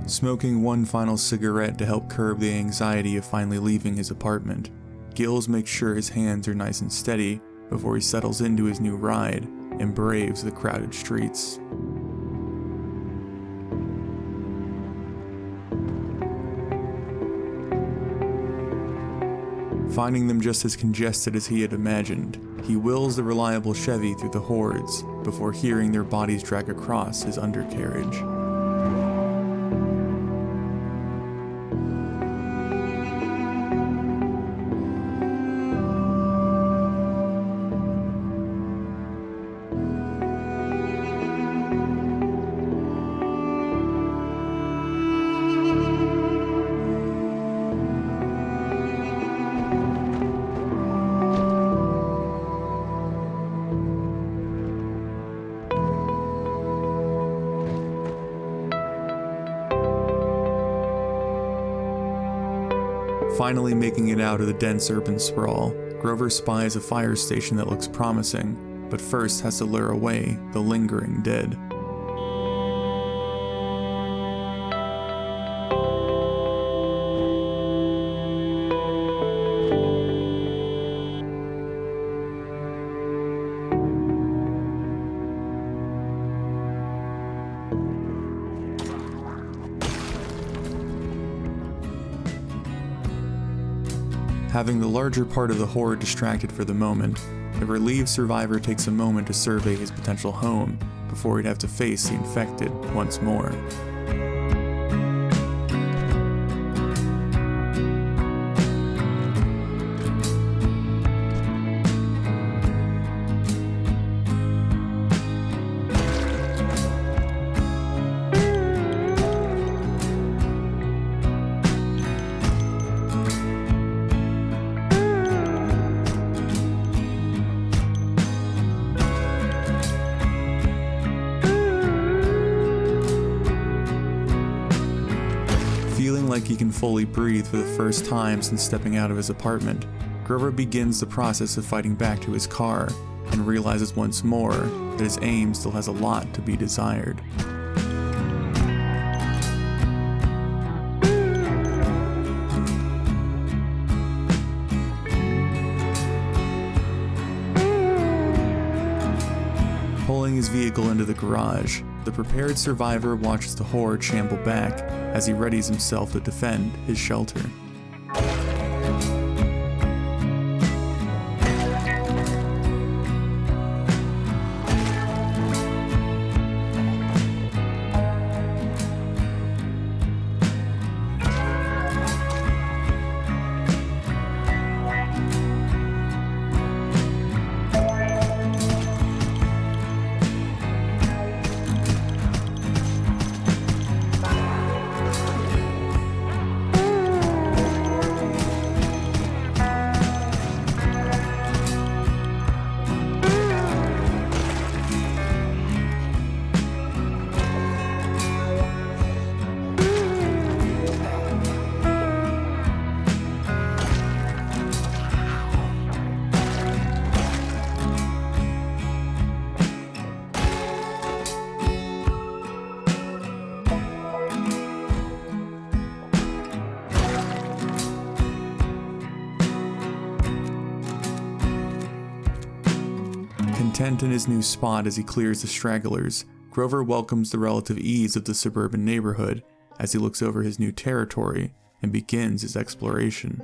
Smoking one final cigarette to help curb the anxiety of finally leaving his apartment, Gills makes sure his hands are nice and steady before he settles into his new ride and braves the crowded streets. Finding them just as congested as he had imagined, he wills the reliable Chevy through the hordes before hearing their bodies drag across his undercarriage. Finally making it out of the dense urban sprawl, Grover spies a fire station that looks promising, but first has to lure away the lingering dead. Having the larger part of the horde distracted for the moment, the relieved survivor takes a moment to survey his potential home before he'd have to face the infected once more. Like he can fully breathe for the first time since stepping out of his apartment, Grover begins the process of fighting back to his car and realizes once more that his aim still has a lot to be desired. Pulling his vehicle into the garage, the prepared survivor watches the horde shamble back as he readies himself to defend his shelter. Content in his new spot as he clears the stragglers, Grover welcomes the relative ease of the suburban neighborhood as he looks over his new territory and begins his exploration.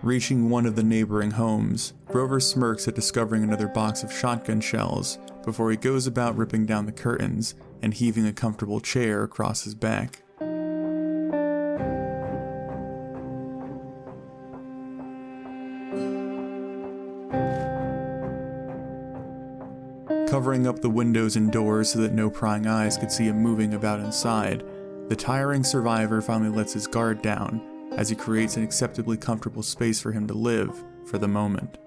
Reaching one of the neighboring homes, Grover smirks at discovering another box of shotgun shells before he goes about ripping down the curtains and heaving a comfortable chair across his back. Covering up the windows and doors so that no prying eyes could see him moving about inside, the tiring survivor finally lets his guard down as he creates an acceptably comfortable space for him to live for the moment.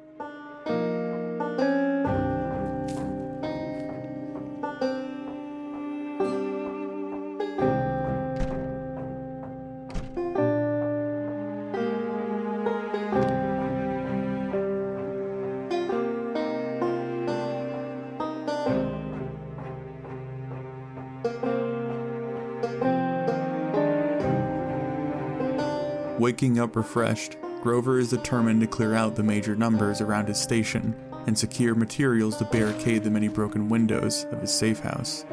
Waking up refreshed, Grover is determined to clear out the major numbers around his station and secure materials to barricade the many broken windows of his safe house.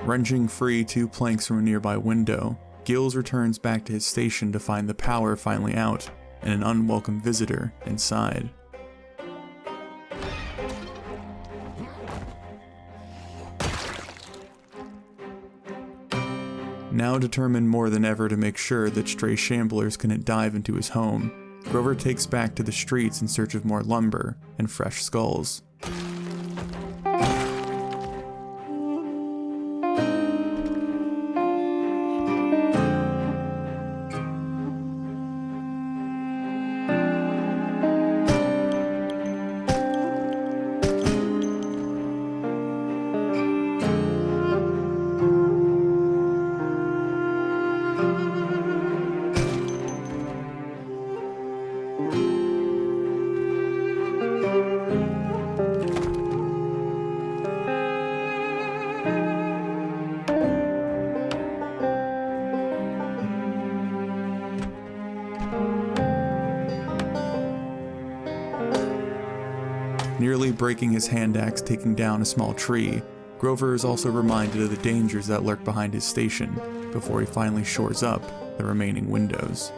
Wrenching free 2 planks from a nearby window, Gills returns back to his station to find the power finally out and an unwelcome visitor inside. Now determined more than ever to make sure that stray shamblers couldn't dive into his home, Grover takes back to the streets in search of more lumber and fresh skulls. Nearly breaking his hand axe taking down a small tree, Grover is also reminded of the dangers that lurk behind his station before he finally shores up the remaining windows.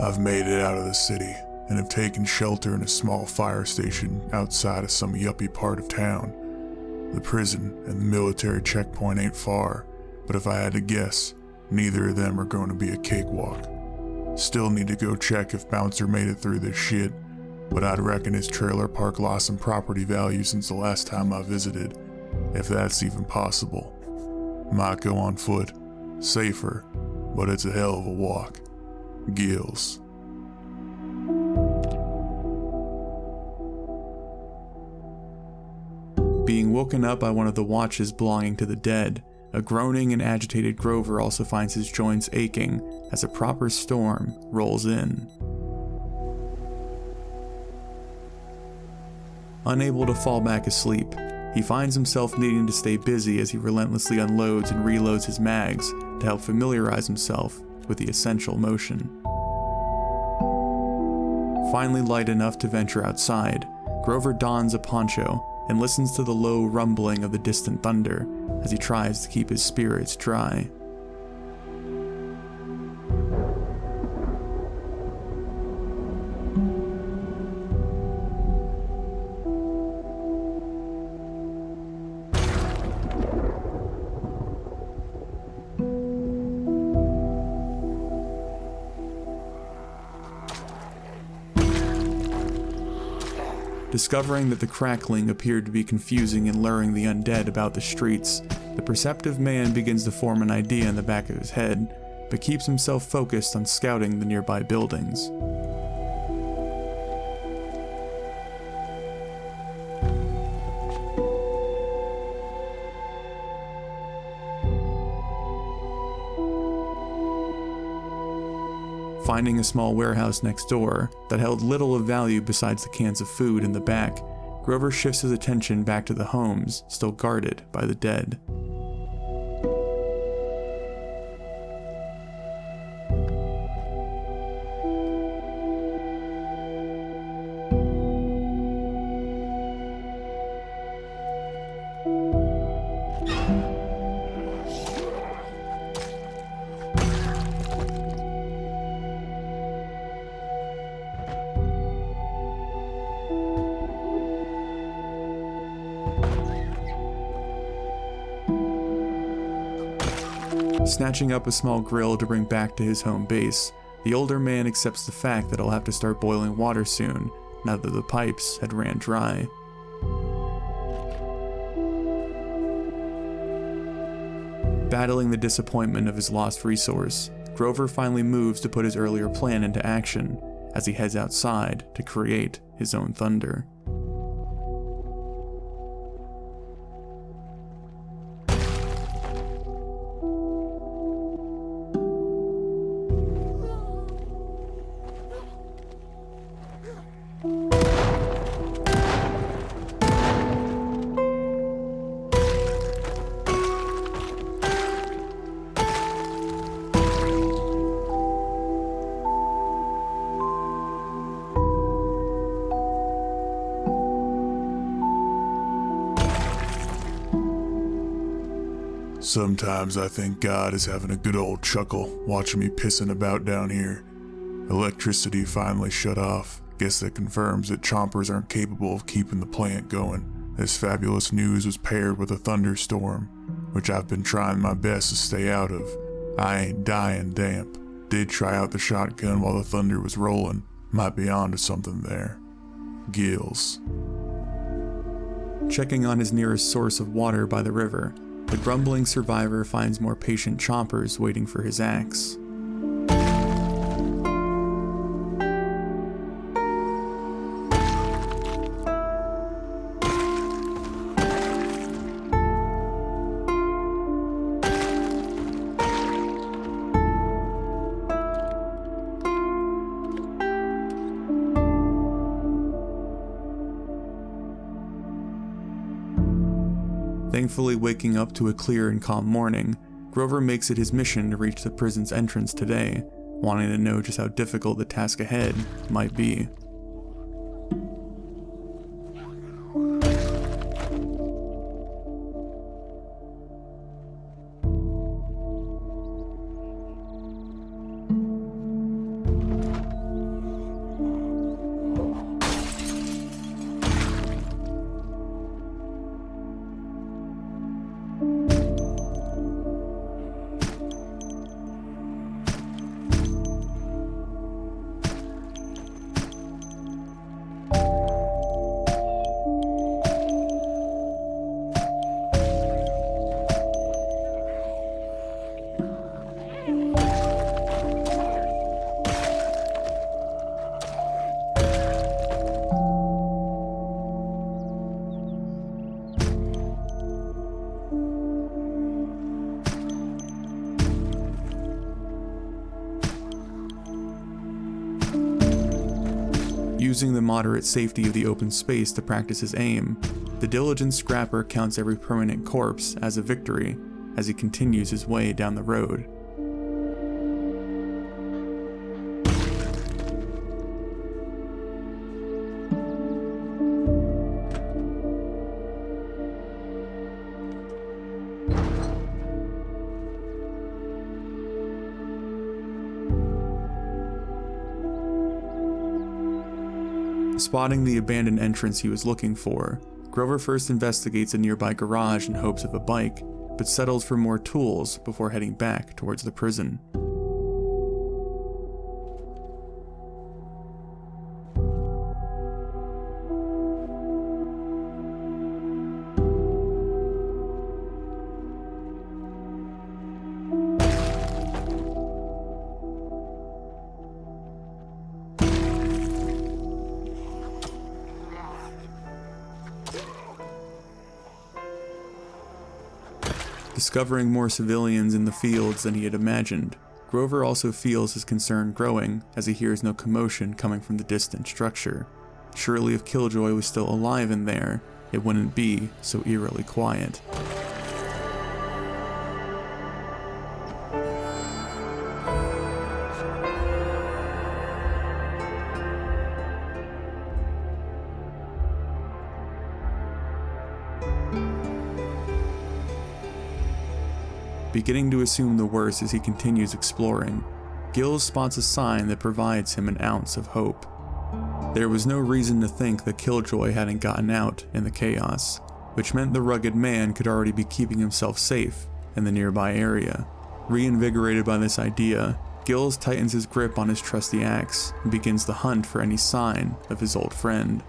I've made it out of the city and have taken shelter in a small fire station outside of some yuppie part of town. The prison and the military checkpoint ain't far, but if I had to guess, neither of them are going to be a cakewalk. Still need to go check if Bouncer made it through this shit, but I'd reckon his trailer park lost some property value since the last time I visited, if that's even possible. Might go on foot, safer, but it's a hell of a walk. Gills. Being woken up by one of the watches belonging to the dead, a groaning and agitated Grover also finds his joints aching as a proper storm rolls in. Unable to fall back asleep, he finds himself needing to stay busy as he relentlessly unloads and reloads his mags to help familiarize himself with the essential motion. Finally light enough to venture outside, Grover dons a poncho and listens to the low rumbling of the distant thunder as he tries to keep his spirits dry. Discovering that the crackling appeared to be confusing and luring the undead about the streets, the perceptive man begins to form an idea in the back of his head, but keeps himself focused on scouting the nearby buildings. Finding a small warehouse next door that held little of value besides the cans of food in the back, Grover shifts his attention back to the homes still guarded by the dead. Snatching up a small grill to bring back to his home base, the older man accepts the fact that he'll have to start boiling water soon, now that the pipes had ran dry. Battling the disappointment of his lost resource, Grover finally moves to put his earlier plan into action as he heads outside to create his own thunder. Sometimes I think God is having a good old chuckle watching me pissing about down here. Electricity finally shut off. Guess that confirms that chompers aren't capable of keeping the plant going. This fabulous news was paired with a thunderstorm, which I've been trying my best to stay out of. I ain't dying damp. Did try out the shotgun while the thunder was rolling. Might be onto something there. Gills. Checking on his nearest source of water by the river, the grumbling survivor finds more patient chompers waiting for his axe. Thankfully waking up to a clear and calm morning, Grover makes it his mission to reach the prison's entrance today, wanting to know just how difficult the task ahead might be. Using the moderate safety of the open space to practice his aim, the diligent scrapper counts every permanent corpse as a victory as he continues his way down the road. Spotting the abandoned entrance he was looking for, Grover first investigates a nearby garage in hopes of a bike, but settles for more tools before heading back towards the prison. Discovering more civilians in the fields than he had imagined, Grover also feels his concern growing as he hears no commotion coming from the distant structure. Surely if Killjoy was still alive in there, it wouldn't be so eerily quiet. Beginning to assume the worst as he continues exploring, Gills spots a sign that provides him an ounce of hope. There was no reason to think that Killjoy hadn't gotten out in the chaos, which meant the rugged man could already be keeping himself safe in the nearby area. Reinvigorated by this idea, Gills tightens his grip on his trusty axe and begins the hunt for any sign of his old friend.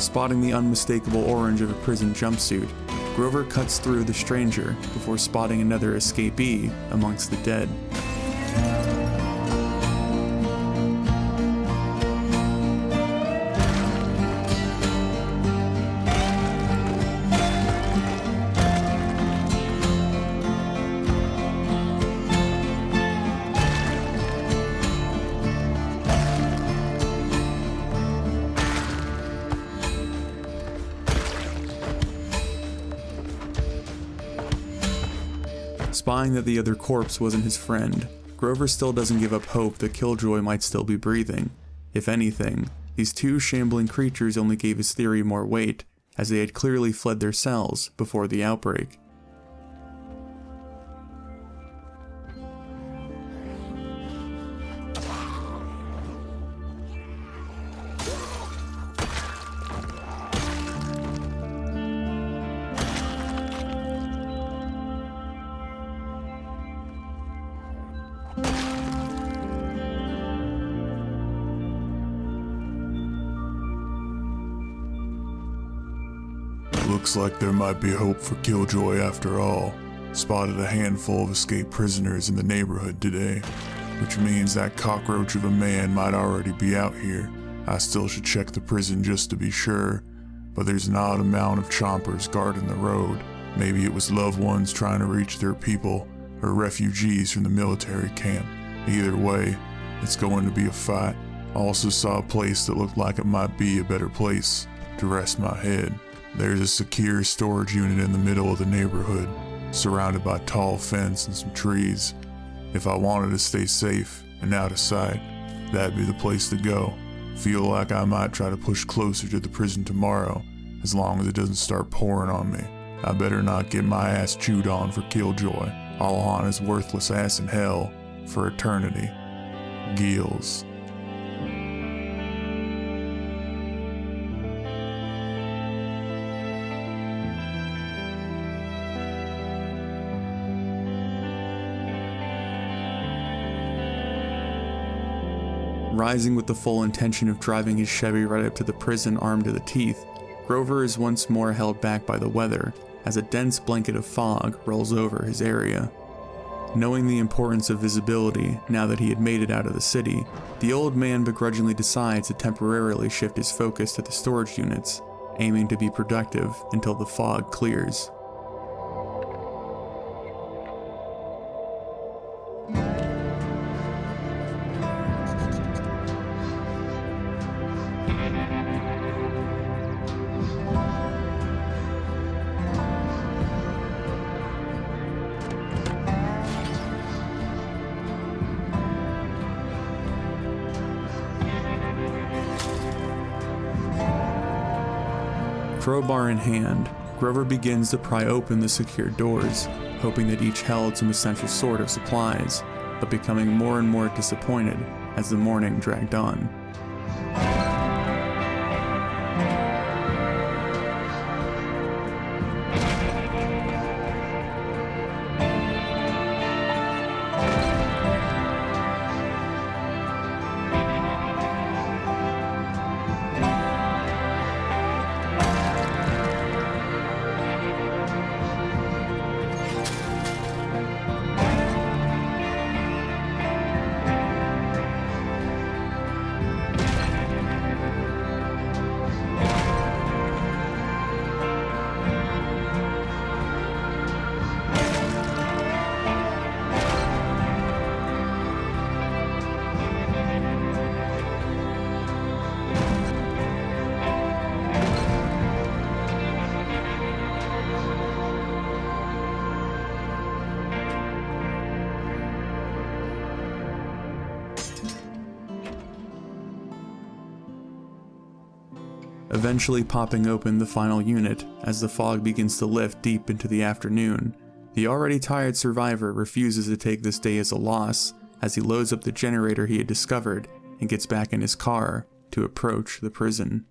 Spotting the unmistakable orange of a prison jumpsuit, Grover cuts through the stranger before spotting another escapee amongst the dead. Spying that the other corpse wasn't his friend, Grover still doesn't give up hope that Killjoy might still be breathing. If anything, these two shambling creatures only gave his theory more weight, as they had clearly fled their cells before the outbreak. Looks like there might be hope for Killjoy after all. Spotted a handful of escaped prisoners in the neighborhood today, which means that cockroach of a man might already be out here. I still should check the prison just to be sure, but there's an odd amount of chompers guarding the road. Maybe it was loved ones trying to reach their people, or refugees from the military camp. Either way, it's going to be a fight. I also saw a place that looked like it might be a better place to rest my head. There's a secure storage unit in the middle of the neighborhood, surrounded by tall fence and some trees. If I wanted to stay safe and out of sight, that'd be the place to go. Feel like I might try to push closer to the prison tomorrow, as long as it doesn't start pouring on me. I better not get my ass chewed on for Killjoy. I'll haunt his worthless ass in hell for eternity. Gills. Rising with the full intention of driving his Chevy right up to the prison armed to the teeth, Grover is once more held back by the weather as a dense blanket of fog rolls over his area. Knowing the importance of visibility now that he had made it out of the city, the old man begrudgingly decides to temporarily shift his focus to the storage units, aiming to be productive until the fog clears. Crowbar in hand, Grover begins to pry open the secured doors, hoping that each held some essential sort of supplies, but becoming more and more disappointed as the morning dragged on. Eventually popping open the final unit as the fog begins to lift deep into the afternoon, the already tired survivor refuses to take this day as a loss as he loads up the generator he had discovered and gets back in his car to approach the prison.